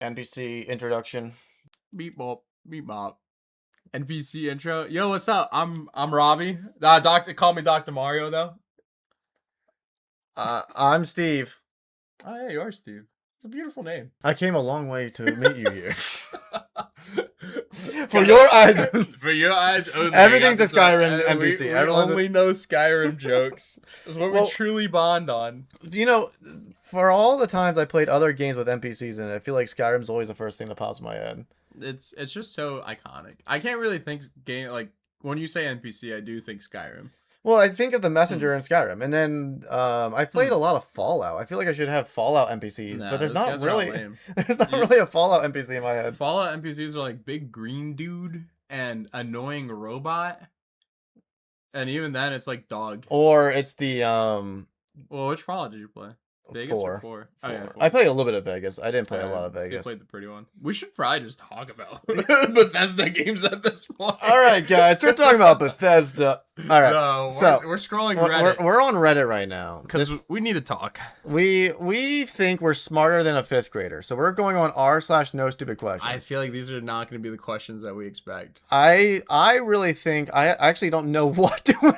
NPC introduction. Beep bop, beep bop. NPC intro. Yo, what's up? I'm Robbie. Doctor, call me Dr. Mario though. I'm Steve. Oh yeah, you are Steve. It's a beautiful name. I came a long way to meet you here. For your eyes, for your eyes only. Everything's a Skyrim NPC. We only know Skyrim jokes. That's what we truly bond on. You know, for all the times I played other games with NPCs in it, I feel like Skyrim's always the first thing that pops in my head. It's just so iconic. I can't really think when you say NPC, I do think Skyrim. Well, I think of the messenger in Skyrim, and then I played a lot of Fallout. I feel like I should have Fallout NPCs, but there's not really there's not really a Fallout NPC in my head. Fallout NPCs are like big green dude and annoying robot, and even then it's like dog. Or it's the Well, which Fallout did you play? Vegas or 4? Oh, yeah, 4. I played a little bit of Vegas. I didn't play a lot of Vegas. You played the pretty one. We should probably just talk about Bethesda games at this point. All right, guys, we're talking about Bethesda. All right, no, we're scrolling Reddit. We're on Reddit right now because we need to talk. We think we're smarter than a 5th grader, so we're going on r/nostupidquestions. I feel like these are not going to be the questions that we expect. I really think I actually don't know what to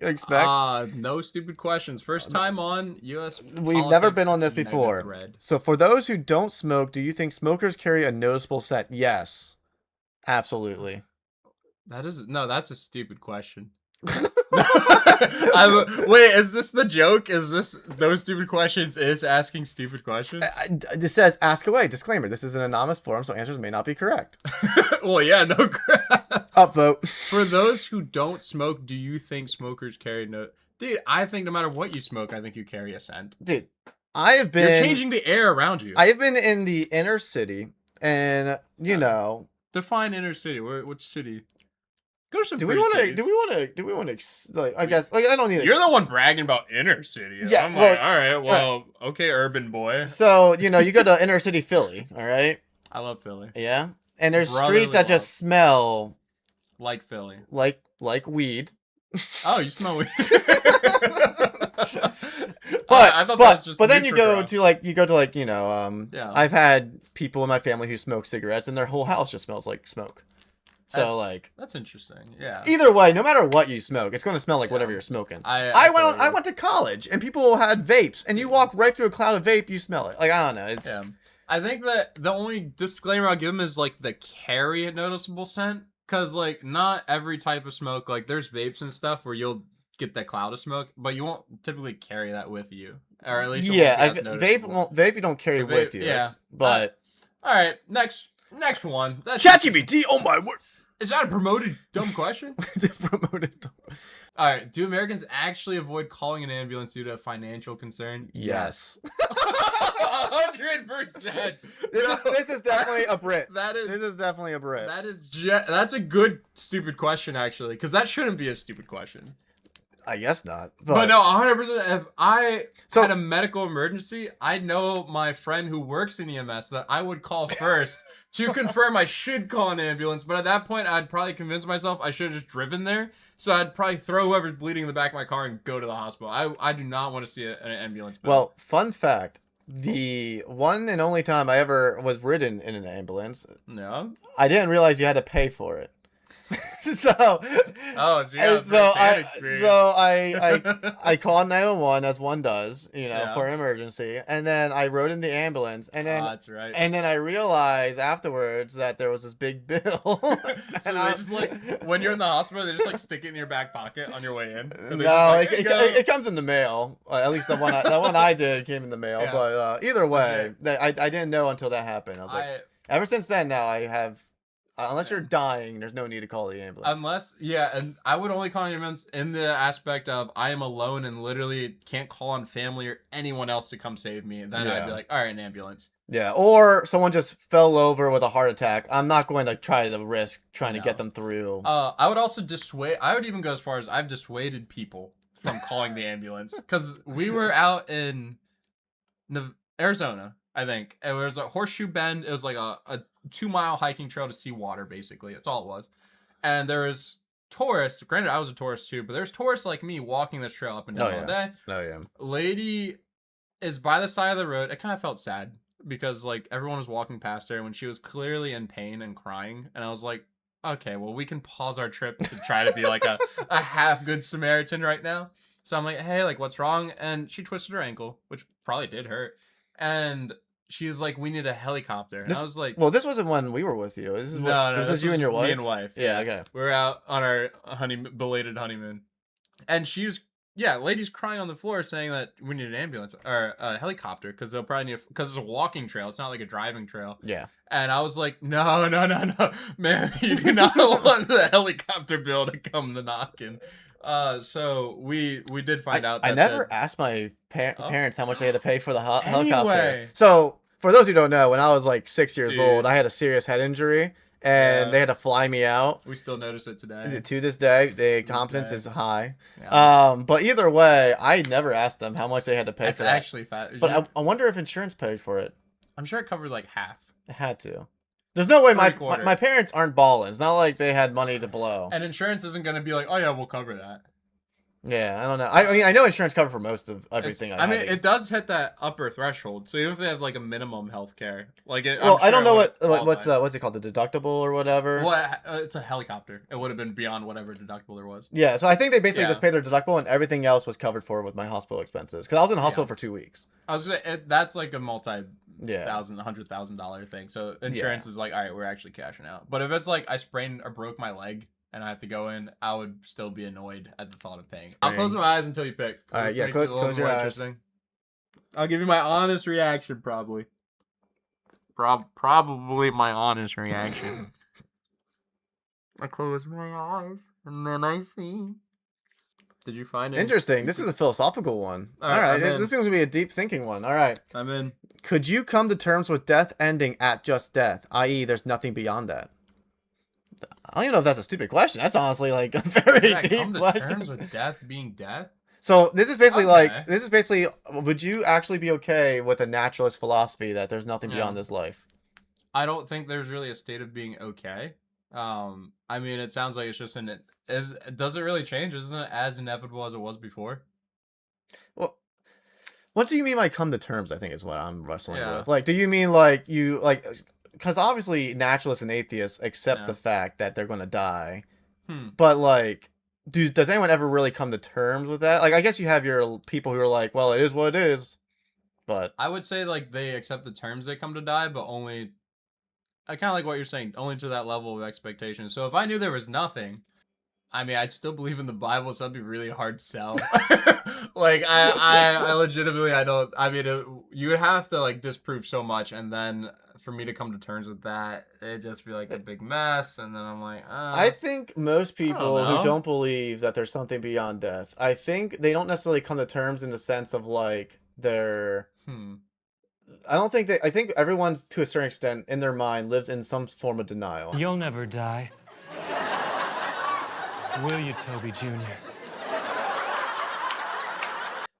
expect. No stupid questions. First time on US. We've never been on this before. So for those who don't smoke, do you think smokers carry a noticeable scent? Yes, absolutely. That's a stupid question. Wait, is this the joke? Is this those stupid questions is asking stupid questions? This says ask away. Disclaimer, this is an anonymous forum, so answers may not be correct. Well, yeah, no crap. Upvote. For those who don't smoke, do you think smokers carry no... Dude, I think no matter what you smoke, I think you carry a scent. Dude, I have been... You're changing the air around you. I have been in the inner city, and, you know... Define inner city. Which city? Go to some do we want to like, I guess, like, I don't need You're the one bragging about inner city. Yeah, I'm like, all right, well, okay, urban boy. So, you know, you go to inner city Philly, all right? I love Philly. Yeah? And there's streets that just smell... Like Philly. Like weed. Oh, you smell weed. But then you go to like you know yeah. I've had people in my family who smoke cigarettes and their whole house just smells like smoke. So that's interesting. Yeah. Either way, no matter what you smoke, it's going to smell like whatever you're smoking. I went to college and people had vapes, and you walk right through a cloud of vape, you smell it. Like, I don't know. It's. Yeah. I think that the only disclaimer I'll give them is like the carry a noticeable scent, because like not every type of smoke, like there's vapes and stuff where you'll get that cloud of smoke, but you won't typically carry that with you, or at least vape you don't carry with you. Yeah, but all right, next one. That's ChatGPT. Oh my word. Is that a promoted dumb question? Is it promoted dumb? All right. Do Americans actually avoid calling an ambulance due to a financial concern? Yes. 100%. This is definitely a Brit. This is definitely a Brit. That's a good stupid question, actually, because that shouldn't be a stupid question. I guess not. But no, 100%. If I had a medical emergency, I know my friend who works in EMS that I would call first to confirm I should call an ambulance. But at that point, I'd probably convince myself I should have just driven there. So I'd probably throw whoever's bleeding in the back of my car and go to the hospital. I do not want to see an ambulance bill. Well, fun fact. The one and only time I ever was ridden in an ambulance, I didn't realize you had to pay for it. So I called 911 as one does, you know, for an emergency, and then I rode in the ambulance, and then that's right. And then I realized afterwards that there was this big bill. So they just like when you're in the hospital, they just like stick it in your back pocket on your way in. No, it comes in the mail. At least the one I did came in the mail. Yeah. But either way, I didn't know until that happened. I was like, ever since then, now I have. Unless you're dying, there's no need to call the ambulance. And I would only call an ambulance in the aspect of I am alone and literally can't call on family or anyone else to come save me. Then I'd be like, all right, an ambulance. Yeah, or someone just fell over with a heart attack. I'm not going to try to risk trying to get them through. I would also dissuade. I would even go as far as I've dissuaded people from calling the ambulance, because we were out in Arizona. I think it was a horseshoe bend. It was like a 2-mile hiking trail to see water, basically. That's all it was. And there was tourists. Granted, I was a tourist too, but there's tourists like me walking this trail up and down all day. Oh yeah. Lady is by the side of the road. I kind of felt sad because like everyone was walking past her when she was clearly in pain and crying, and I was like, okay, well we can pause our trip to try to be like a half good Samaritan right now. So I'm like, hey, like what's wrong? And she twisted her ankle, which probably did hurt, and she was like, we need a helicopter. And I was like, well, this wasn't when we were with you. This is this is you and your wife. Me and wife. Yeah, okay. We were out on our belated honeymoon, and she was ladies crying on the floor saying that we need an ambulance or a helicopter because they'll probably need because it's a walking trail. It's not like a driving trail. Yeah. And I was like, no, man, you do not want the helicopter bill to come to knocking. So we did find out that I never asked my parents how much they had to pay for the helicopter. So for those who don't know, when I was like 6 years old, I had a serious head injury and they had to fly me out. We still notice it today. To this day, the competence is high. Yeah. But either way, I never asked them how much they had to pay for that. That's actually fat. But I wonder if insurance paid for it. I'm sure it covered like half. It had to. There's no way my parents aren't balling. It's not like they had money to blow. And insurance isn't going to be like, oh yeah, we'll cover that. Yeah, I don't know. I mean, I know insurance covered for most of everything. I mean, it does hit that upper threshold. So even if they have like a minimum health care, like I don't know what's it called, the deductible or whatever. Well, it's a helicopter. It would have been beyond whatever deductible there was. Yeah, so I think they basically just paid their deductible and everything else was covered for with my hospital expenses because I was in the hospital for 2 weeks. I was that's like a $100,000 thing. So insurance is like, all right, we're actually cashing out. But if it's like I sprained or broke my leg and I have to go in, I would still be annoyed at the thought of paying. I'll close my eyes until you pick. All right, yeah, close your eyes. I'll give you my honest reaction, probably. Probably my honest reaction. I close my eyes and then I see. Did you find it? Interesting. This is a philosophical one. All right. This seems to be a deep thinking one. All right. I'm in. Could you come to terms with death ending at just death, i.e. there's nothing beyond that? I don't even know if that's a stupid question. That's honestly like a very deep question. Terms with death being death? So this is basically would you actually be okay with a naturalist philosophy that there's nothing beyond this life? I don't think there's really a state of being okay. I mean, it sounds like it's just does it really change? Isn't it as inevitable as it was before? Well, what do you mean by come to terms? I think is what I'm wrestling with. Like, do you mean like you like? Because obviously naturalists and atheists accept the fact that they're going to die. But like, does anyone ever really come to terms with that? Like, I guess you have your people who are like, well, it is what it is. But I would say like they accept the terms they come to die, but only, I kind of like what you're saying, only to that level of expectation. So if I knew there was nothing, I mean, I'd still believe in the Bible, so that'd be really hard to sell. Like, I legitimately, you would have to like disprove so much, and then for me to come to terms with that, it'd just be like a big mess, and then I'm like, I think most people who don't believe that there's something beyond death, I think they don't necessarily come to terms in the sense of like they're. I think everyone to a certain extent in their mind lives in some form of denial. You'll never die. Will you, Toby Jr.?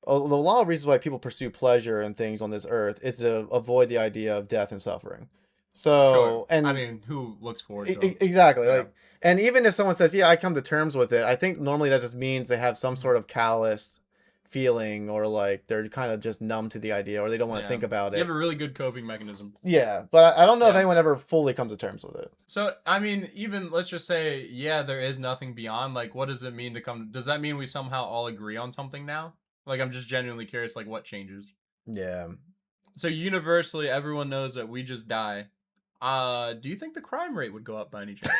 A lot of reasons why people pursue pleasure and things on this earth is to avoid the idea of death and suffering. So, and I mean, who looks forward to it? Exactly. Yeah. Like, and even if someone says, "Yeah, I come to terms with it," I think normally that just means they have some sort of calloused feeling, or like they're kind of just numb to the idea, or they don't want to think about it. You have a really good coping mechanism. Yeah, but I don't know if anyone ever fully comes to terms with it. So, I mean, even let's just say, there is nothing beyond. Like, what does it mean to come? Does that mean we somehow all agree on something now? Like, I'm just genuinely curious, like, what changes? Yeah. So, universally, everyone knows that we just die. Do you think the crime rate would go up by any chance?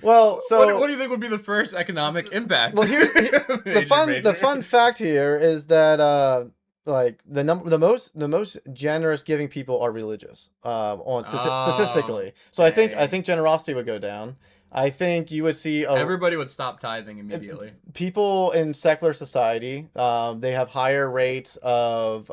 Well, so what do you think would be the first economic impact? Well, here's the fun fact here is that like the most generous giving people are religious statistically. So dang. I think generosity would go down. I think you would see everybody would stop tithing immediately. People in secular society, they have higher rates of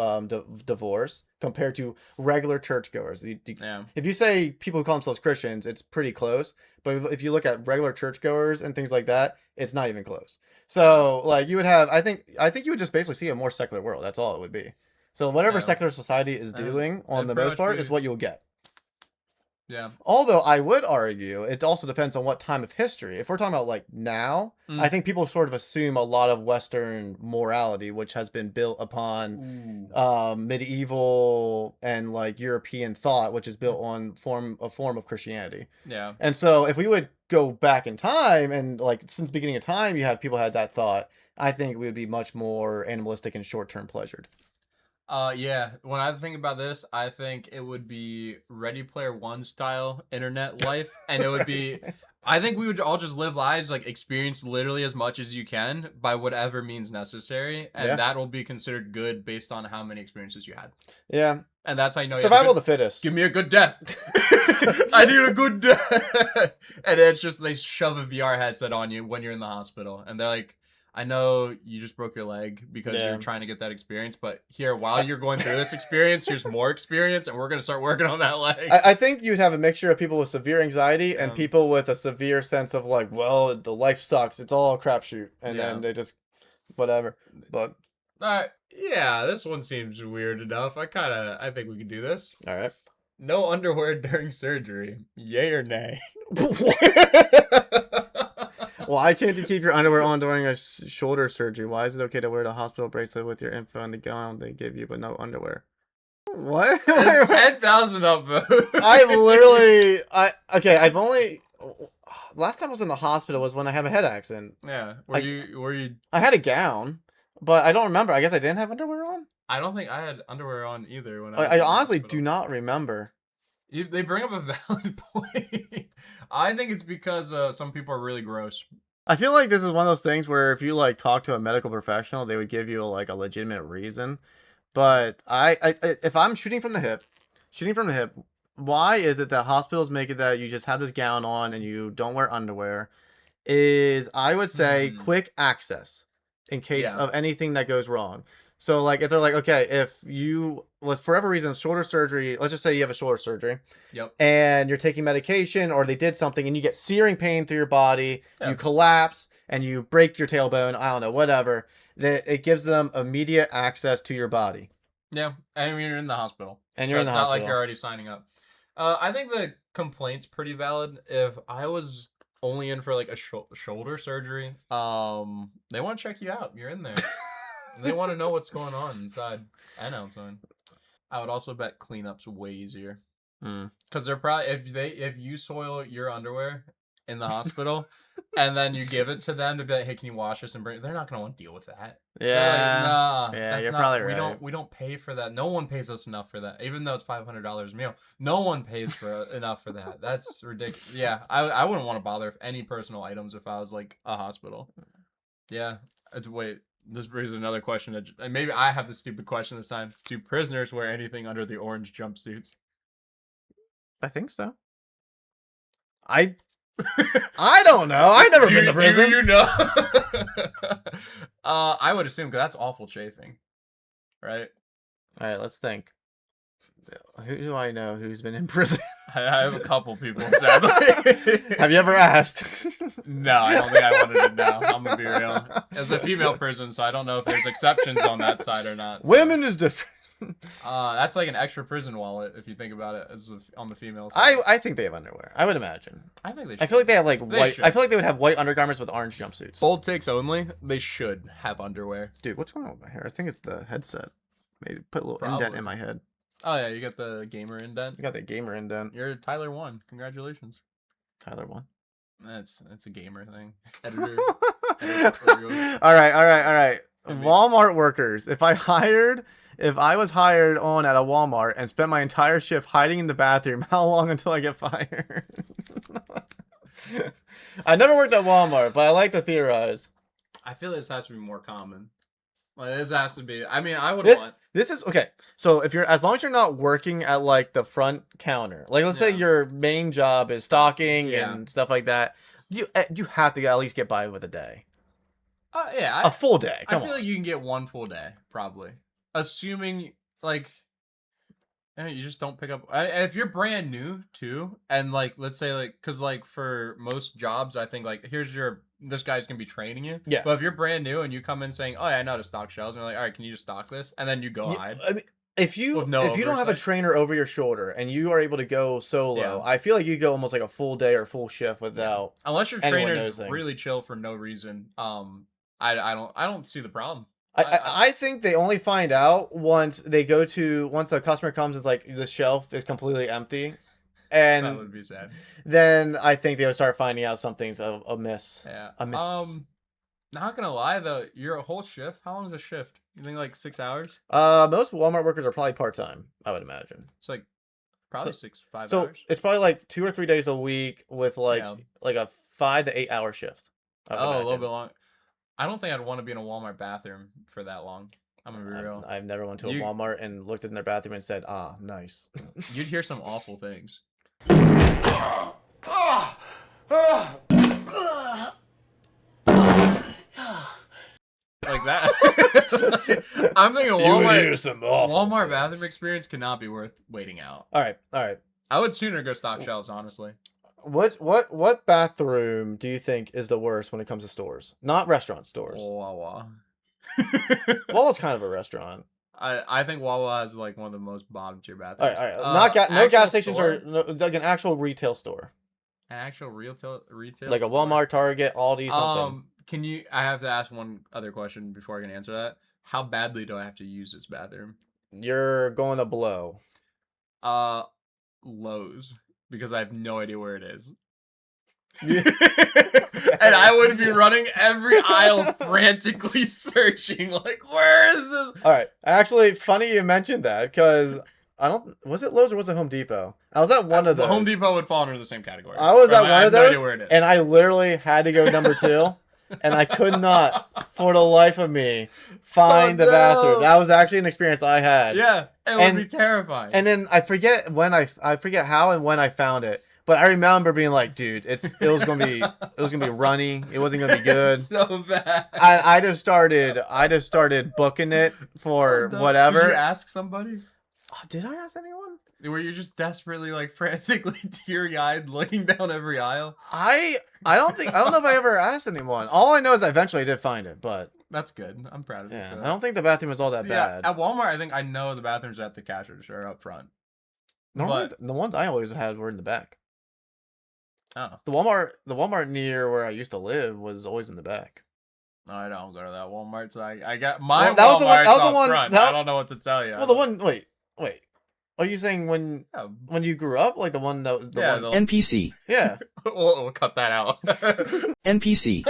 divorce compared to regular churchgoers. If you say people who call themselves Christians, it's pretty close. But if you look at regular churchgoers and things like that, it's not even close. So like you would have, I think you would just basically see a more secular world. That's all it would be. So whatever secular society is doing on the most part is what you'll get. Yeah. Although I would argue it also depends on what time of history. If we're talking about like now, I think people sort of assume a lot of Western morality, which has been built upon medieval and like European thought, which is built on a form of Christianity. Yeah. And so if we would go back in time and like since the beginning of time, you have people had that thought, I think we would be much more animalistic and short-term pleasured. Yeah. When I think about this, I think it would be Ready Player One style internet life, and it would be. I think we would all just live lives like experience literally as much as you can by whatever means necessary, and that will be considered good based on how many experiences you had. Yeah. And that's how you know survival of the fittest. Give me a good death. I need a good death. And it's just they shove a VR headset on you when you're in the hospital, and they're like, I know you just broke your leg because you're trying to get that experience, but here, while you're going through this experience, here's more experience, and we're going to start working on that leg. I think you'd have a mixture of people with severe anxiety and people with a severe sense of like, well, the life sucks. It's all a crapshoot. And then they just, whatever. But. All right. Yeah, this one seems weird enough. I think we can do this. All right. No underwear during surgery. Yay or nay? Why can't you keep your underwear on during a shoulder surgery? Why is it okay to wear the hospital bracelet with your info and the gown they give you, but no underwear? What? There's 10,000 upvotes. I've only... Last time I was in the hospital was when I had my head accident. Yeah. Were you... I had a gown, but I don't remember. I guess I didn't have underwear on? I don't think I had underwear on either. When I honestly do not remember. They bring up a valid point. I think it's because some people are really gross. I feel like this is one of those things where if you like talk to a medical professional, they would give you like a legitimate reason. But if I'm shooting from the hip, why is it that hospitals make it that you just have this gown on and you don't wear underwear? Is I would say quick access in case of anything that goes wrong. So, like, if they're like, okay, if you was for whatever reason shoulder surgery, let's just say you have a shoulder surgery, and you're taking medication, or they did something, and you get searing pain through your body, you collapse, and you break your tailbone, I don't know, whatever. That it gives them immediate access to your body. Yeah, and you're in the hospital, and you're in the hospital. It's not like you're already signing up. I think the complaint's pretty valid. If I was only in for like a shoulder surgery, they want to check you out. You're in there. They want to know what's going on inside and outside. I would also bet cleanup's way easier. Because they're probably if you soil your underwear in the hospital and then you give it to them to be like, hey, can you wash this and bring it? They're not gonna want to deal with that. Yeah. Like, nah. Yeah, you're probably right. We don't pay for that. No one pays us enough for that. Even though it's $500 a meal, no one pays for enough for that. That's ridiculous. Yeah, I wouldn't want to bother with any personal items if I was like a hospital. Yeah. Wait. This brings another question. And maybe I have the stupid question this time. Do prisoners wear anything under the orange jumpsuits? I think so. I don't know. I've never been to prison. You know? I would assume because that's awful chafing, right? All right, let's think. Who do I know who's been in prison? I have a couple people, sadly. Have you ever asked? No, I don't think I wanted to know. I'm gonna be real. It's a female prison, so I don't know if there's exceptions on that side or not. So. Women is different. That's like an extra prison wallet if you think about it as on the female side. I think they have underwear. I would imagine. I think they should. I feel like they have like white. I feel like they would have white undergarments with orange jumpsuits. Bold takes only. They should have underwear. Dude, what's going on with my hair? I think it's the headset. Maybe put a little indent in my head. Oh yeah, you got the gamer indent. You got the gamer indent. You're Tyler 1. Congratulations. Tyler 1. That's a gamer thing. Editor. All right. Walmart workers. If I was hired on at a Walmart and spent my entire shift hiding in the bathroom, how long until I get fired? I never worked at Walmart, but I like to theorize. I feel this has to be more common. Like, this has to be. I mean, I would want. This is okay. So as long as you're not working at like the front counter, like let's say your main job is stocking and stuff like that, you have to at least get by with a day. A full day. I feel like you can get one full day probably, assuming like. You just don't pick up. If you're brand new too, and like let's say like because like for most jobs, I think like this guy's gonna be training you. Yeah. But if you're brand new and you come in saying, "Oh yeah, I know how to stock shelves," and you're like, "All right, can you just stock this?" and then you go hide. I mean, if you With no don't have a oversight. trainer over your shoulder and you are able to go solo, Yeah. I feel like you go almost like a full day or full shift without. Unless your anyone trainer's nosing. really chill for no reason, I don't see the problem. I think they only find out once a customer comes, it's like the shelf is completely empty, and that would be sad. then I think they'll start finding out something's amiss. Yeah. Amiss. Not gonna lie though, you're a whole shift. How long is a shift? You think like 6 hours? Most Walmart workers are probably part-time, I would imagine. It's like probably 5 So hours. it's probably like 2 or 3 days a week with like a 5 to 8 hour shift. A little bit long. I don't think I'd want to be in a Walmart bathroom for that long. I'm gonna be real. I've never went to a Walmart and looked in their bathroom and said, "Ah, nice." You'd hear some awful things. Like that. I'm thinking Walmart bathroom experience could not be worth waiting out. All right. I would sooner go stock shelves, honestly. What bathroom do you think is the worst when it comes to stores? Not restaurant stores. Wawa. Wawa's kind of a restaurant. I think Wawa is like one of the most bottom tier bathrooms. All right. No gas stations store? or like an actual retail store. An actual retail Like a Walmart, Target, Aldi, something. I have to ask one other question before I can answer that. How badly do I have to use this bathroom? You're going to blow. Lowe's, because I have no idea where it is. And I would be running every aisle frantically searching, like, where is this? All right. Actually, funny you mentioned that, because was it Lowe's or was it Home Depot? I was at one of those. Home Depot would fall under the same category. I was at one of those, where it is. and I literally had to go number 2, and I could not, for the life of me, find the bathroom. That was actually an experience I had. Yeah, it would be terrifying. And then I forget how and when I found it. But I remember being like, dude, it was gonna be runny. It wasn't gonna be good. So bad. I just started booking it for whatever. Did you ask somebody? Oh, did I ask anyone? Were you just desperately, like, frantically teary-eyed looking down every aisle? I don't know if I ever asked anyone. All I know is I eventually did find it, but that's good. I'm proud of you. Yeah, I don't think the bathroom was all that bad. At Walmart, I think I know the bathrooms at the cash register up front. Normally, the ones I always had were in the back. Oh. The Walmart near where I used to live was always in the back. No, I don't go to that Walmart, so I got my that was the one, front. I don't know what to tell you. Well, the one. Wait. Are you saying when you grew up, like the one that was NPC? Yeah. we'll cut that out. NPC.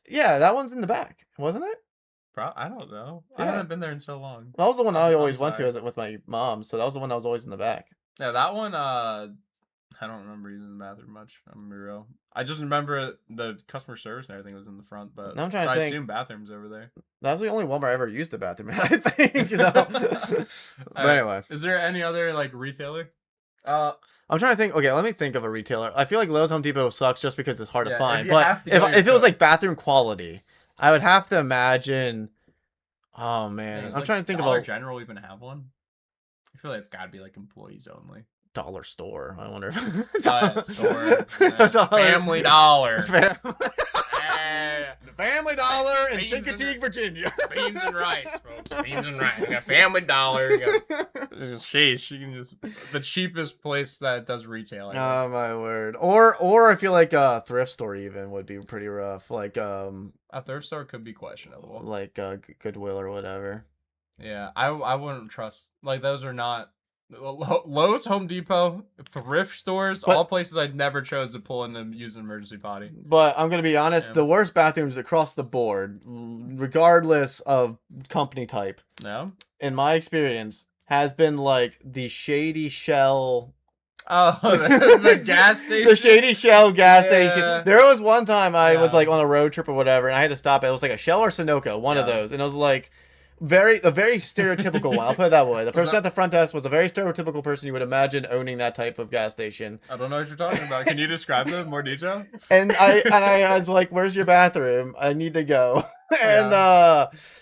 Yeah, that one's in the back, wasn't it? I don't know. Yeah. I haven't been there in so long. That was the one I always went to with my mom, so that was the one that was always in the back. Yeah, that one. I don't remember using the bathroom much. I'm gonna be real. I just remember the customer service and everything was in the front, but now I'm trying to think. I assume bathrooms over there. That was the only Walmart I ever used a bathroom in, I think. But anyway, is there any other like retailer? I'm trying to think. Okay, let me think of a retailer. I feel like Lowe's, Home Depot sucks just because it's hard to find. But if it was like bathroom quality, I would have to imagine. Oh man, I'm trying to think of Dollar General even have one. I feel like it's got to be like employees only. Dollar store. I wonder if store. Family Dollar. Family Dollar in Chincoteague, Virginia. Beans and rice, folks. Beans and rice. We got Family Dollar. Sheesh, you can just the cheapest place that does retail. Oh my word. Or I feel like a thrift store even would be pretty rough. Like a thrift store could be questionable. Like Goodwill or whatever. Yeah, I wouldn't trust. Like those are not. Lowe's, Home Depot, thrift stores, all places I'd never chose to pull in and use an emergency potty. But I'm going to be honest, the worst bathrooms across the board, regardless of company type, in my experience, has been like the Shady Shell... Oh, the gas station? The Shady Shell gas station. There was one time I was like on a road trip or whatever, and I had to stop. It was like a Shell or Sunoco, one of those. And it was like... a very stereotypical one. I'll put it that way. The person at the front desk was a very stereotypical person you would imagine owning that type of gas station. I don't know what you're talking about. Can you describe them in more detail? And I was like, "Where's your bathroom? I need to go." And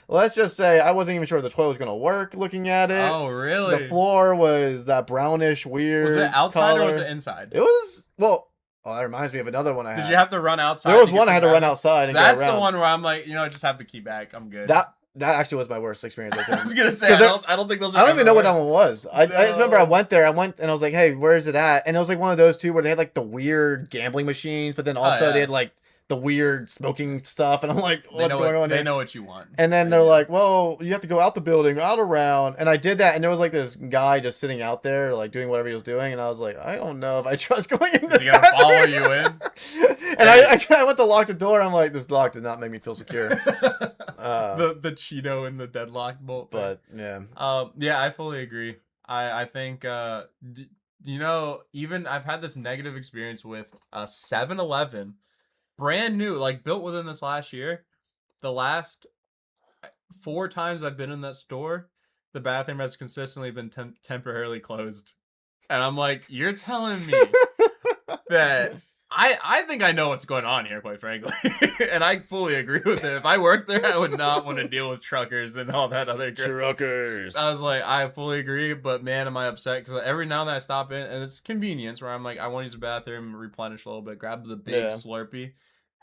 let's just say I wasn't even sure if the toilet was gonna work. Looking at it, oh really? The floor was that brownish, weird. Was it outside color. or was it inside? It was Oh, that reminds me of another one I had. Did you have to run outside? There was one I had to run outside and That's go around. the one where I'm like, just have the key back. I'm good. That actually was my worst experience. I think. I was gonna say I don't think those. I don't even know what that one. one was. I just remember I went there. I went and I was like, "Hey, where is it at?" And it was like one of those two where they had like the weird gambling machines, but then also they had like the weird smoking stuff. And I'm like, "What's going on?" They know what you want. And then they're like, "Well, you have to go out the building, out around." And I did that, and there was like this guy just sitting out there, like doing whatever he was doing. And I was like, "I don't know if I trust going in this." He's gonna follow you in. And I went to lock the door. I'm like, this lock did not make me feel secure. The Cheeto and the deadlock bolt. But yeah. Yeah, I fully agree. I think you know, even I've had this negative experience with a 7-Eleven, brand new, like built within this last year. The last 4 times I've been in that store, the bathroom has consistently been temporarily closed. And I'm like, you're telling me that I think I know what's going on here, quite frankly. And I fully agree with it. If I worked there, I would not want to deal with truckers and all that other crap. Truckers. I was like, I fully agree, but man, am I upset. Because every now and then I stop in, and it's convenience where I'm like, I want to use the bathroom, replenish a little bit, grab the big Slurpee.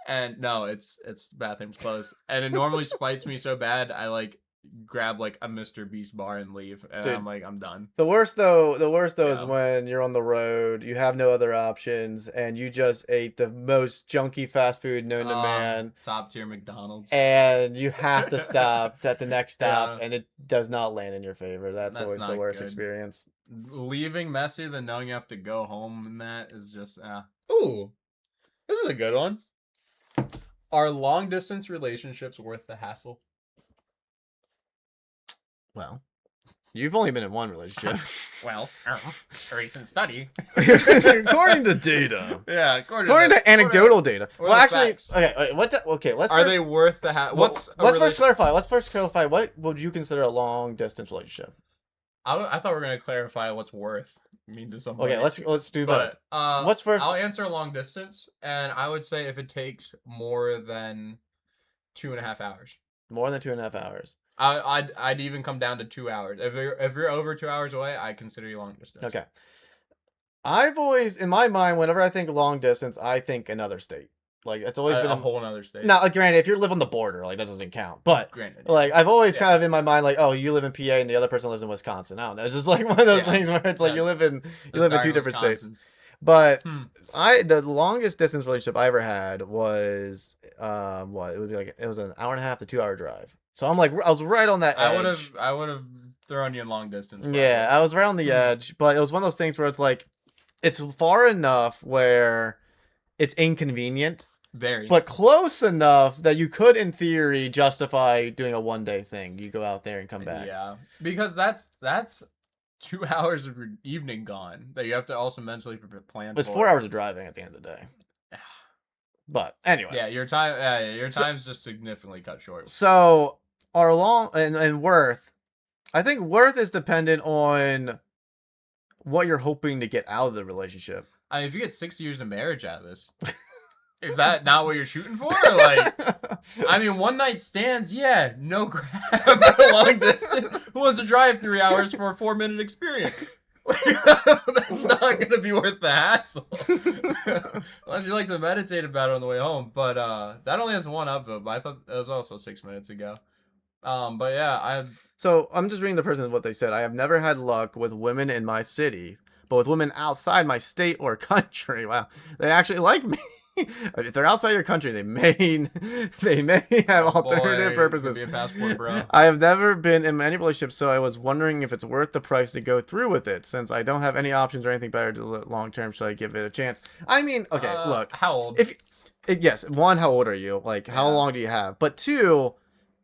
And no, it's bathroom's closed. And it normally spites me so bad, I like grab like a Mr. Beast bar and leave, and dude, I'm like, I'm done. The worst though is when you're on the road, you have no other options, and you just ate the most junky fast food known to man, top tier McDonald's, and you have to stop at the next stop, and it does not land in your favor. That's always the worst experience. Leaving messier than knowing you have to go home, and that is just Ooh, this is a good one. Are long distance relationships worth the hassle? Well, you've only been in one relationship. Well, a recent study. According to data. Yeah, according to anecdotal data. Well, actually, facts. okay, let's Are they worth the hassle? Let's first clarify. What would you consider a long distance relationship? I thought we were going to clarify what's worth mean to somebody. Okay, let's do both. What's first? I'll answer long distance, and I would say if it takes more than 2.5 hours. More than 2.5 hours. I'd even come down to 2 hours. If you're over 2 hours away, I consider you long distance. Okay. I've always, in my mind, whenever I think long distance, I think another state. Like it's always been a whole another state. Now, like, granted, if you live on the border, like that doesn't count. But granted, like I've always kind of in my mind, like, oh, you live in PA and the other person lives in Wisconsin. I don't know. It's just like one of those things where it's like you live in 2 different states. But the longest distance relationship I ever had was it would be like it was an 1.5 to 2 hour drive. So I'm like I was right on that edge. I would have thrown you in long distance. Probably. Yeah, I was right on the edge, but it was one of those things where it's like it's far enough where it's inconvenient. Very. But close enough that you could, in theory, justify doing a 1-day thing. You go out there and come back. Yeah, because that's 2 hours of your evening gone that you have to also mentally plan. It's 4 hours of driving at the end of the day. But anyway. Yeah, your time's just significantly cut short. So our long and worth, I think worth is dependent on what you're hoping to get out of the relationship. I mean, if you get 6 years of marriage out of this. Is that not what you're shooting for? Or like, I mean, one night stands, yeah, no grab, long distance. Who wants to drive 3 hours for a 4-minute experience? That's not going to be worth the hassle. Unless you like to meditate about it on the way home. But that only has one upvote, but I thought it was also 6 minutes ago. But yeah, So I'm just reading the person what they said. I have never had luck with women in my city, but with women outside my state or country. Wow, they actually like me. If they're outside your country, they may have alternative purposes. Be a passport, bro. I have never been in any relationship, so I was wondering if it's worth the price to go through with it. Since I don't have any options or anything better to long term, should I give it a chance? I mean, okay, look. How old? Yes, one, how old are you? Like, how long do you have? But two,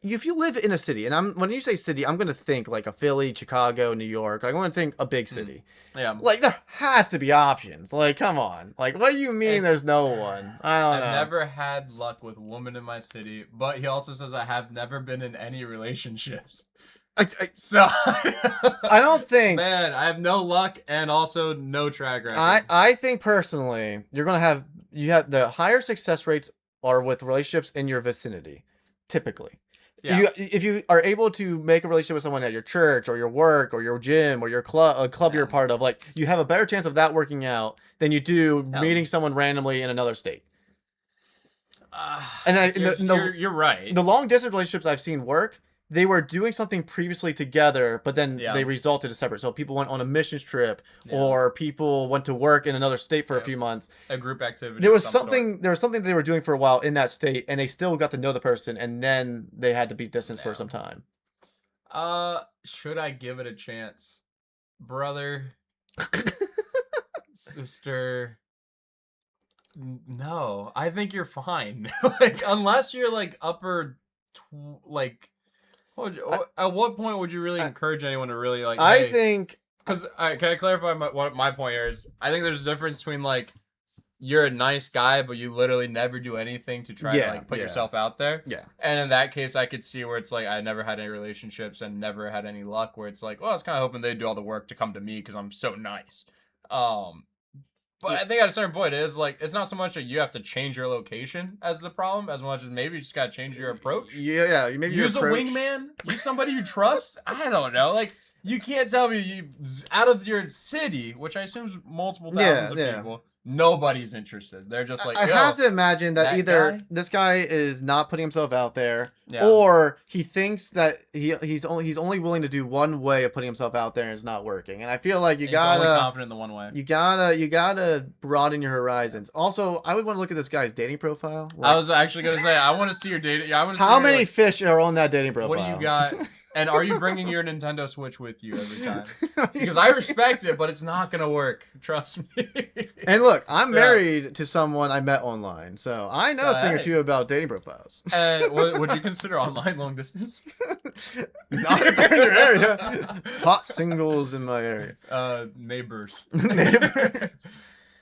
if you live in a city, and when you say city, I'm gonna think like a Philly, Chicago, New York. I want to think a big city. Yeah. Like there has to be options. Like, come on. Like, what do you mean there's no one? I don't know. I've never had luck with women in my city, but he also says I have never been in any relationships. So I don't think. Man, I have no luck and also no track record. I think personally, you have the higher success rates are with relationships in your vicinity, typically. Yeah. If you are able to make a relationship with someone at your church or your work or your gym or your club you're a part of, like you have a better chance of that working out than you do meeting someone randomly in another state. You're right. The long distance relationships I've seen work, they were doing something previously together, but then Yeah. they resulted as separate. So people went on a missions trip, or people went to work in another state for a few months. A group activity. There was something they were doing for a while in that state, and they still got to know the person, and then they had to be distanced for some time. Should I give it a chance? Brother, sister, no. I think you're fine. Like, unless you're like upper, at what point would you really encourage anyone to really like? I think because can I clarify what my point here is? I think there's a difference between like you're a nice guy, but you literally never do anything to try to like put yourself out there. Yeah. And in that case, I could see where it's like I never had any relationships and never had any luck. Where it's like, well, I was kind of hoping they'd do all the work to come to me because I'm so nice. But I think at a certain point, it is like it's not so much that you have to change your location as the problem, as much as maybe you just gotta change your approach. Yeah. Maybe use a wingman. Use somebody you trust. I don't know. Like you can't tell me you out of your city, which I assume is multiple thousands of people. Nobody's interested. They're just like, I have to imagine that either this guy is not putting himself out there, or he thinks that he's only willing to do one way of putting himself out there and it's not working. And I feel like you gotta only confident in the one way. You gotta broaden your horizons. Also, I would want to look at this guy's dating profile. Like, I was actually gonna say I want to see your dating. Yeah, I want to. How many fish are on that dating profile? What do you got? And are you bringing your Nintendo Switch with you every time? Because I respect it, but it's not gonna work. Trust me. And look, I'm married to someone I met online, so I know a thing or two about dating profiles. And would you consider online long distance? Not if they're in your area. Hot singles in my area. Neighbors. Neighbors.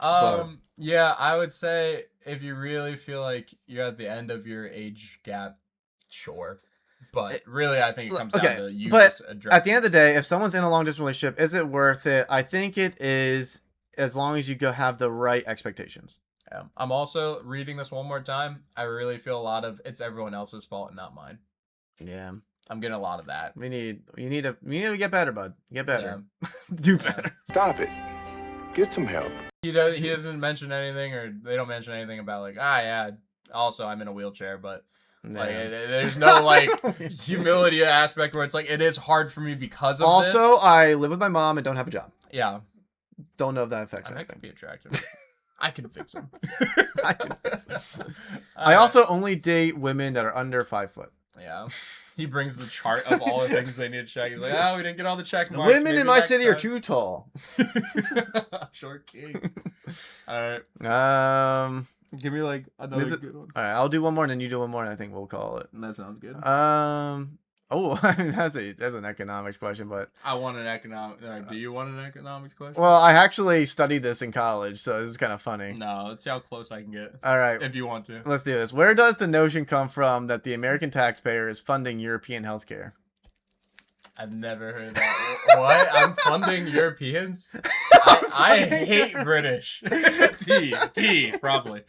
Yeah, I would say if you really feel like you're at the end of your age gap, sure. But really, I think it comes down to you just addressing. At the end of the day, if someone's in a long distance relationship, is it worth it? I think it is, as long as you have the right expectations. Yeah. I'm also reading this one more time. I really feel a lot of it's everyone else's fault and not mine. Yeah. I'm getting a lot of that. You need to get better, bud. Get better. Yeah. Do better. Stop it. Get some help. He doesn't mention anything, or they don't mention anything about like, also I'm in a wheelchair, but like there's no like humility aspect where it's like it is hard for me because of this. Also, I live with my mom and don't have a job. Yeah. Don't know if that affects anything. That could be attractive. I can fix him. I can fix him. I also only date women that are under 5 foot. Yeah. He brings the chart of all the things they need to check. He's like, we didn't get all the check marks. Women in my city are too tall. Short king. All right. Give me like another good one. All right, I'll do one more, and then you do one more, and I think we'll call it. That sounds good. That's an economics question, but I want an economic. Do you want an economics question? Well, I actually studied this in college, so this is kind of funny. No, let's see how close I can get. All right, if you want to, let's do this. Where does the notion come from that the American taxpayer is funding European healthcare? I've never heard that. What? I'm funding Europeans? I hate British. T, probably.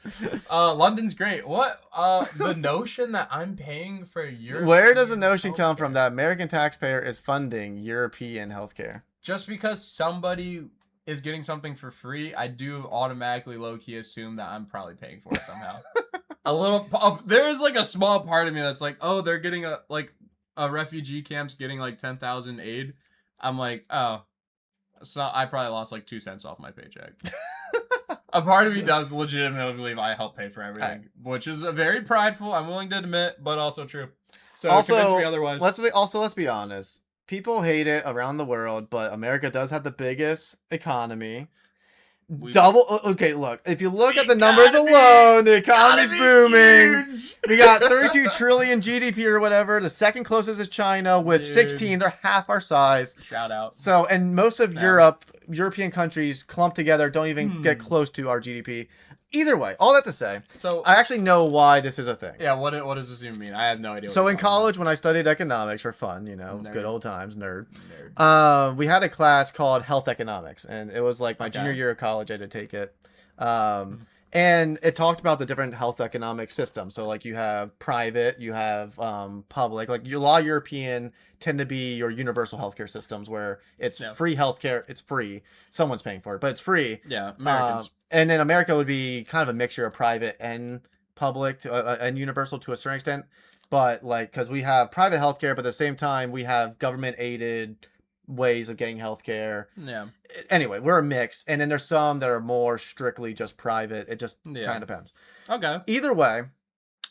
London's great. What? The notion that I'm paying for Europe. Where does the notion come from that American taxpayer is funding European healthcare? Just because somebody is getting something for free, I do automatically low-key assume that I'm probably paying for it somehow. There is like a small part of me that's like, oh, they're getting a refugee camp's getting like 10,000 aid. I'm like, oh, so I probably lost like 2 cents off my paycheck. A part of me does legitimately believe I help pay for everything, which is very prideful. I'm willing to admit, but also true. So convince me otherwise. Let's be honest. People hate it around the world, but America does have the biggest economy. Okay, look. If you look at the numbers alone, the economy's booming. Huge. We got 32 trillion GDP or whatever. The second closest is China with 16. They're half our size. Shout out. So, and most of European countries clumped together don't even get close to our GDP. Either way, all that to say, so I actually know why this is a thing. Yeah, what does this even mean? I have no idea. So in college, when I studied economics for fun, good old times, nerd. We had a class called health economics, and it was like my junior year of college. I had to take it, and it talked about the different health economic systems. So like you have private, you have public. Like a lot of European tend to be your universal healthcare systems where it's free healthcare. It's free. Someone's paying for it, but it's free. Yeah, Americans. And then America would be kind of a mixture of private and public and universal to a certain extent. but like because we have private healthcare, but at the same time we have government aided ways of getting healthcare. Yeah. Anyway, we're a mix, and then there's some that are more strictly just private. It just kind of depends. Okay. Either way,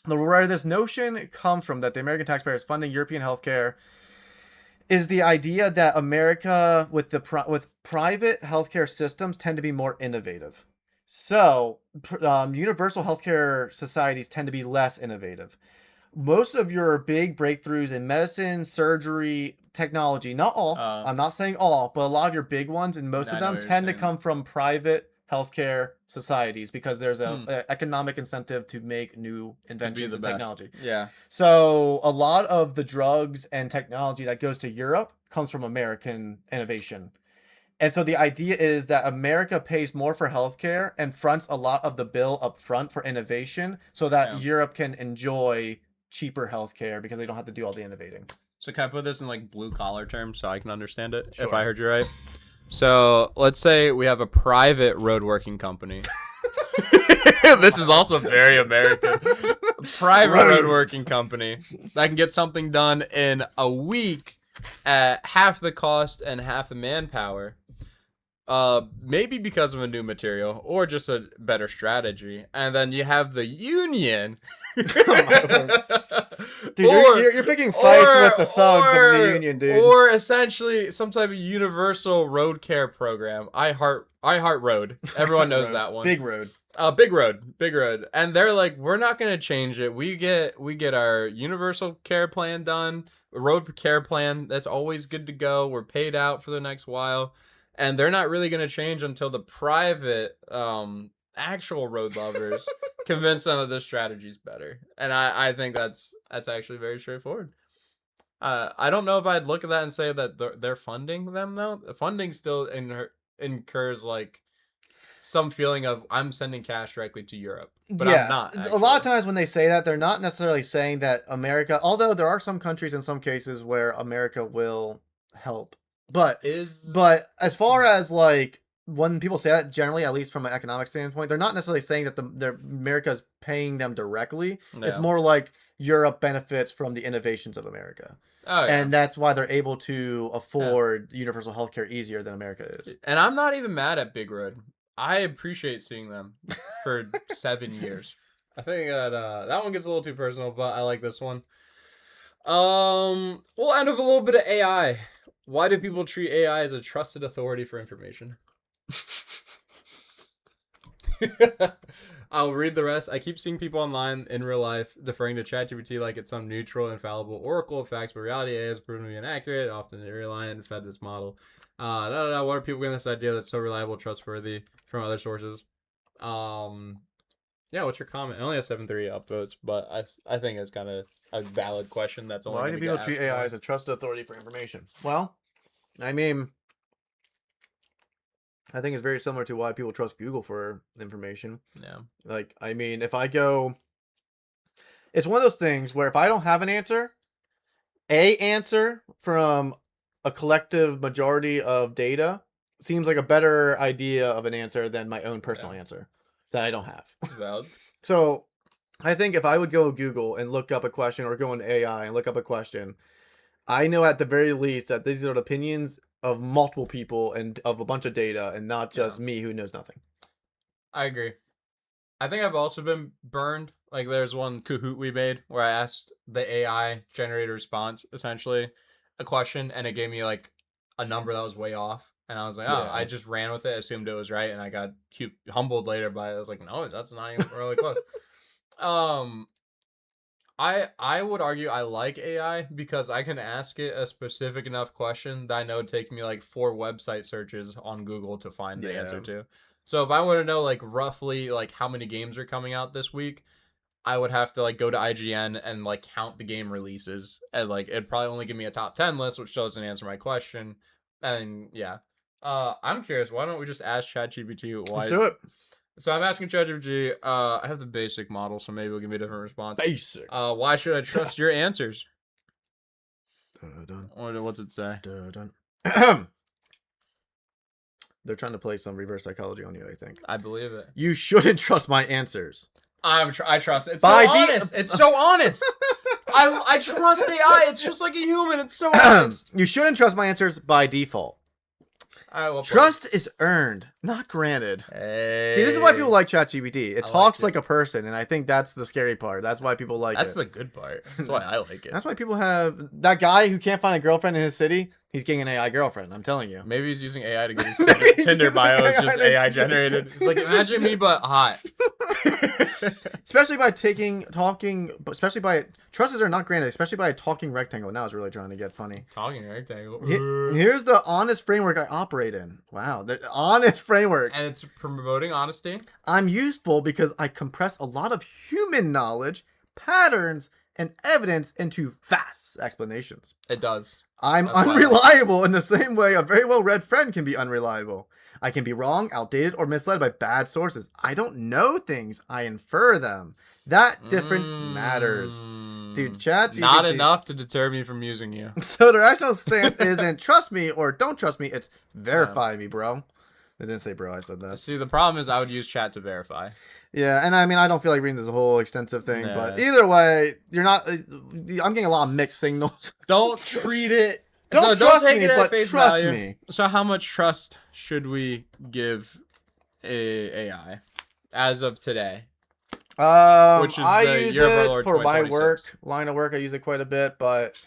where this notion comes from that the American taxpayer is funding European healthcare is the idea that America with private healthcare systems tend to be more innovative. So universal healthcare societies tend to be less innovative. Most of your big breakthroughs in medicine, surgery, technology, not all, I'm not saying all, but a lot of your big ones and most of them tend to come from private healthcare societies because there's a economic incentive to make new inventions and technology. Yeah. So a lot of the drugs and technology that goes to Europe comes from American innovation. And so the idea is that America pays more for healthcare and fronts a lot of the bill up front for innovation so that Europe can enjoy cheaper healthcare because they don't have to do all the innovating. So can I put this in like blue collar terms so I can understand it? Sure. If I heard you right. So let's say we have a private road working company. This is also very American. Private road working company that can get something done in a week at half the cost and half the manpower. Maybe because of a new material or just a better strategy. And then you have the union. Dude, you're picking fights with the thugs of the union, dude. Or essentially some type of universal road care program. I heart road. Everyone knows that one. Big road. Big road. And they're like, we're not gonna change it. We get our universal care plan done, road care plan. That's always good to go. We're paid out for the next while. And they're not really gonna change until the private actual road lovers convince them that this strategy's better. And I think that's actually very straightforward. I don't know if I'd look at that and say that they're funding them though. Funding still incurs like some feeling of I'm sending cash directly to Europe, but I'm not. Actually. A lot of times when they say that, they're not necessarily saying that America, although there are some countries in some cases where America will help. But as far as like when people say that, generally, at least from an economic standpoint, they're not necessarily saying that America's paying them directly. Yeah. It's more like Europe benefits from the innovations of America. Oh, yeah. And that's why they're able to afford universal healthcare easier than America is. And I'm not even mad at Big Road. I appreciate seeing them for 7 years. I think that one gets a little too personal, but I like this one. We'll end with a little bit of AI. Why do people treat AI as a trusted authority for information? I'll read the rest. I keep seeing people online in real life deferring to ChatGPT like it's some neutral, infallible oracle of facts, but reality AI has proven to be inaccurate. Often they rely and fed this model. What are people getting this idea that's so reliable, trustworthy from other sources? Yeah, what's your comment? I only have 7.3 upvotes, but I think it's kind of a valid question. That's only. Why do people treat AI as a trusted authority for information? Well, I mean, I think it's very similar to why people trust Google for information. Yeah. Like, I mean, if I go, it's one of those things where if I don't have an answer from a collective majority of data seems like a better idea of an answer than my own personal answer that I don't have. That's valid. So I think if I would go to Google and look up a question or go into AI and look up a question, I know at the very least that these are the opinions of multiple people and of a bunch of data and not just me who knows nothing. I agree. I think I've also been burned. Like there's one Kahoot we made where I asked the AI generated response, essentially a question, and it gave me like a number that was way off. And I was like, I just ran with it, assumed it was right, and I got humbled later by it. I was like, no, that's not even really close. I would argue I like AI because I can ask it a specific enough question that I know it'd take me like 4 website searches on Google to find the answer to. So if I want to know like roughly like how many games are coming out this week, I would have to like go to IGN and like count the game releases, and like it'd probably only give me a top 10 list, which doesn't answer my question. And yeah, I'm curious. Why don't we just ask ChatGPT why? Let's do it. So I'm asking ChatGPT. I have the basic model, so maybe it'll give me a different response. Basic. Why should I trust your answers? Dun. What's it say? Dun. They're trying to play some reverse psychology on you, I think. I believe it. You shouldn't trust my answers. I trust it. It's so honest. It's so honest. I trust AI. It's just like a human. It's so honest. You shouldn't trust my answers by default. Trust is earned, not granted. Hey. See, this is why people like ChatGPT. It talks like a person, and I think that's the scary part. That's why people like it. That's the good part. That's why I like it. That's why people have that guy who can't find a girlfriend in his city. He's getting an AI girlfriend. I'm telling you. Maybe he's using AI to get his Tinder bio is just AI generated. It's like, imagine me but hot. Especially by especially by trusses are not granted, especially by a talking rectangle. Now it's really trying to get funny. Talking rectangle. Here's the honest framework I operate in. Wow, the honest framework. And it's promoting honesty. I'm useful because I compress a lot of human knowledge, patterns, and evidence into fast explanations. It does. I'm unreliable in the same way a very well-read friend can be unreliable. I can be wrong, outdated, or misled by bad sources. I don't know things. I infer them. That difference matters. Dude, ChatGPT. Not enough to deter me from using you. So the rational stance isn't trust me or don't trust me. It's verify me, bro. I didn't say bro. I said that. See, the problem is I would use chat to verify. Yeah, and I mean, I don't feel like reading this whole extensive thing, but either way, you're not... I'm getting a lot of mixed signals. Don't treat it... Don't trust me, but trust me. So how much trust should we give AI as of today? Which is I use it for my line of work. I use it quite a bit, but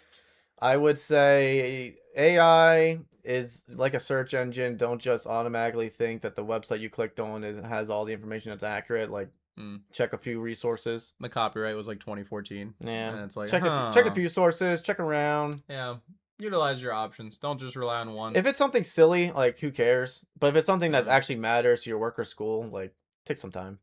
I would say AI is like a search engine. Don't just automatically think that the website you clicked on has all the information that's accurate. Like, check a few resources. The copyright was like 2014. Yeah, and it's like check a few sources. Check around. Yeah. Utilize your options. Don't just rely on one. If it's something silly, like, who cares? But if it's something that actually matters to your work or school, like, take some time.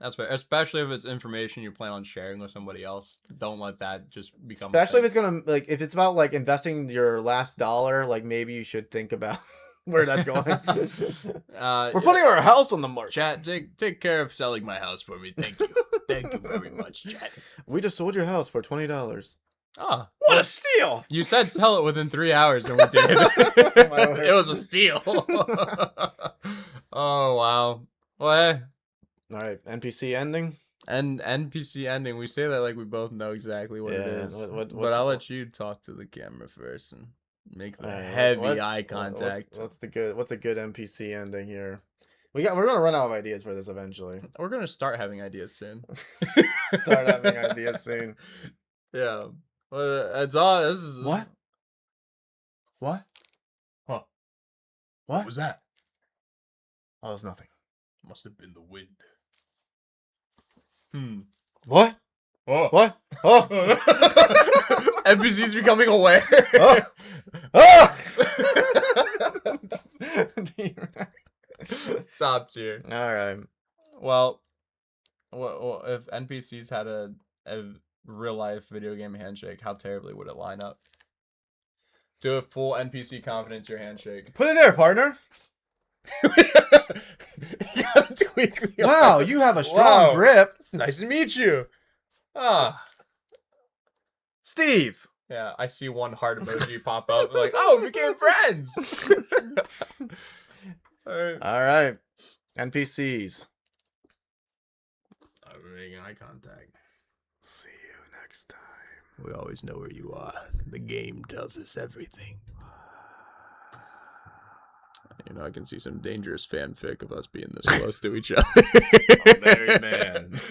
That's fair. Especially if it's information you plan on sharing with somebody else. Don't let that just become... Especially if it's gonna, like, if it's about, like, investing your last dollar, like, maybe you should think about where that's going. We're putting our house on the market. Chat, take care of selling my house for me. Thank you. Thank you very much, chat. We just sold your house for $20. Oh, what a steal! You said sell it within 3 hours, and we did. It was a steal. Oh wow. Well, hey. All right, NPC ending. And NPC ending. We say that like we both know exactly what it is. But I'll let you talk to the camera first and make the heavy eye contact. What's a good NPC ending here? We're gonna run out of ideas for this eventually. We're gonna start having ideas soon. Start having ideas soon. Yeah. Well, it's all. This is what? What? Huh? What was that? Oh, it was nothing. Must have been the wind. What? Oh. What? Oh. NPC's becoming aware. Oh. Oh. Top tier. All right. Well, if NPCs had a real life video game handshake, how terribly would it line up? Do a full NPC confidence your handshake. Put it there, partner. Wow, you have a strong grip. It's nice to meet you. Steve. Yeah, I see one heart emoji pop up. Like, oh, we became friends. All right. NPCs. I'm making eye contact. See you next time. We always know where you are. The game tells us everything. You know, I can see some dangerous fanfic of us being this close to each other. Oh, Mary man.